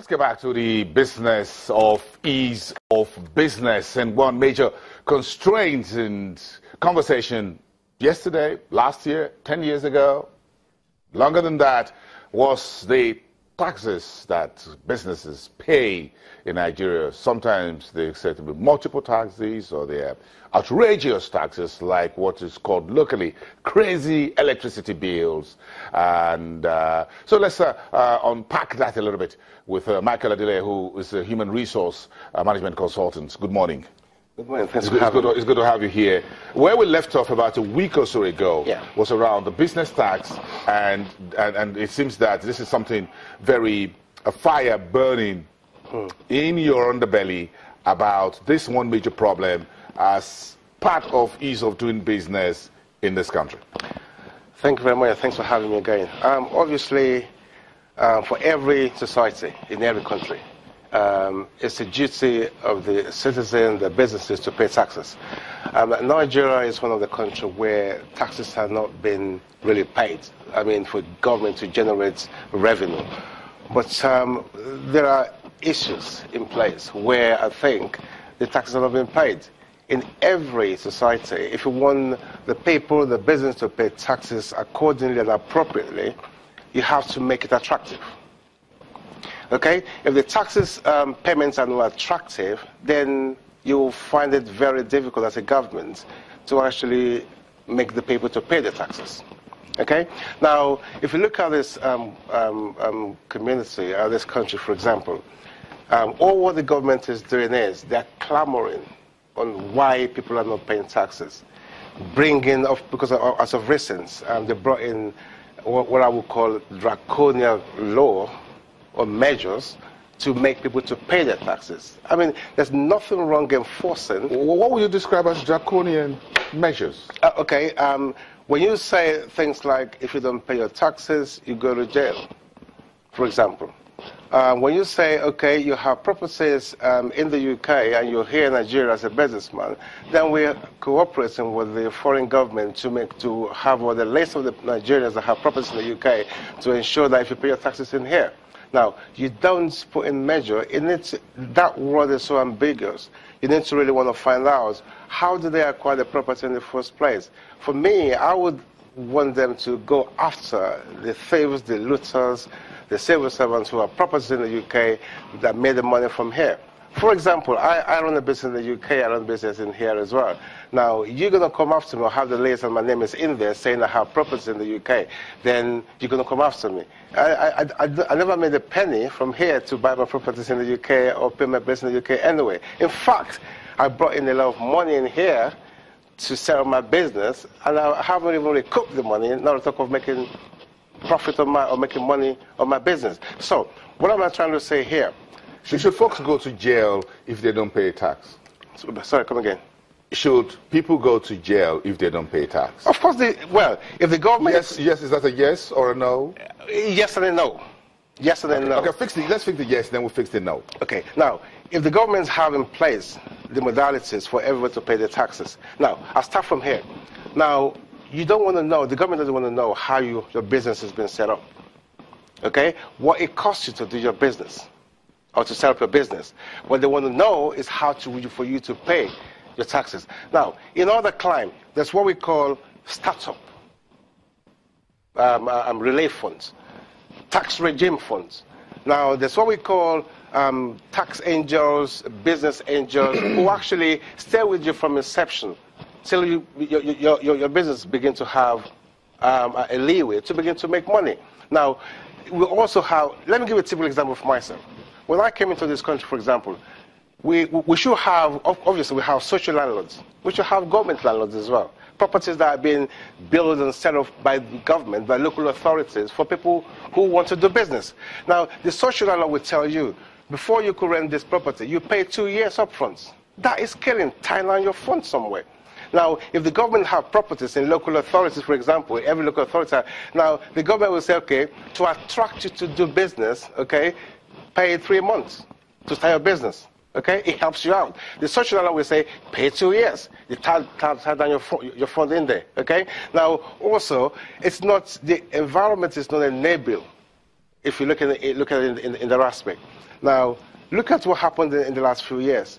Let's get back to the business of ease of business. And one major constraint and conversation yesterday, last year, 10 years ago, longer than that, was the taxes that businesses pay in Nigeria. Sometimes they say to be multiple taxes, or they are outrageous taxes like what is called locally crazy electricity bills. And so let's unpack that a little bit with Michael Adile, who is a human resource management consultant. Good morning. Good morning. Thanks for having me. It's good to have you here. Where we left off about a week or so ago was around the business tax, and it seems that this is something very a fire burning in your underbelly about this one major problem as part of ease of doing business in this country. Thank you very much. Thanks for having me again. Obviously, for every society in every country, it's a duty of the citizen, the businesses, to pay taxes. Nigeria is one of the countries where taxes have not been really paid. I mean, for government to generate revenue. But there are issues in place where I think the taxes have not been paid. In every society, if you want the people, the business to pay taxes accordingly and appropriately, you have to make it attractive. Okay? If the taxes payments are not attractive, then you will find it very difficult as a government to actually make the people to pay the taxes. Okay? Now, if you look at this community, this country, for example, all what the government is doing is they're clamoring on why people are not paying taxes. Bringing up, because as of recent, they brought in what I would call draconian law or measures to make people to pay their taxes. I mean, there's nothing wrong enforcing. What would you describe as draconian measures? Okay, when you say things like, if you don't pay your taxes, you go to jail, for example. When you say, okay, you have properties in the UK and you're here in Nigeria as a businessman, then we're cooperating with the foreign government to have the list of the Nigerians that have properties in the UK to ensure that if you pay your taxes in here. Now, you don't put in measure. That word is so ambiguous. You need to really want to find out, how do they acquire the property in the first place? For me, I would want them to go after the thieves, the looters, the civil servants who have properties in the UK that made the money from here. For example, I run a business in the UK, I run a business in here as well. Now, you're going to come after me or have the list and my name is in there saying I have properties in the UK, then you're going to come after me. I never made a penny from here to buy my properties in the UK or pay my bills in the UK anyway. In fact, I brought in a lot of money in here to sell my business, and I haven't even recouped the money, not to talk of making profit on or making money on my business. So, what am I trying to say here? Should folks go to jail if they don't pay tax? Sorry, come again. Should people go to jail if they don't pay tax? Of course, if the government... Yes, is that a yes or a no? Yes and a no. Yes and a no. Okay, let's fix the yes, then we'll fix the no. Okay, now, if the governments have in place the modalities for everyone to pay their taxes. Now, I'll start from here. Now, you don't want to know, the government doesn't want to know how your business has been set up. Okay? What it costs you to do your business or to set up your business. What they want to know is for you to pay your taxes. Now, in order to climb, there's what we call startup relief funds, tax regime funds. Now, there's what we call tax angels, business angels, who actually stay with you from inception till your business begin to have a leeway to begin to make money. Now, we also have, let me give you a typical example for myself. When I came into this country, for example, we should have, obviously we have social landlords. We should have government landlords as well. Properties that are being built and set up by the government, by local authorities, for people who want to do business. Now, the social landlord will tell you, before you could rent this property, you pay 2 years up front. That is killing, tying on your funds somewhere. Now, if the government have properties in local authorities, for example, every local authority, now the government will say, okay, to attract you to do business, okay, pay 3 months to start your business. Okay, it helps you out. The social landlord will say, pay 2 years. You tie down your fund in there. Okay. Now, also, it's not the environment is not enabling if you look at it in that aspect. Now, look at what happened in the last few years.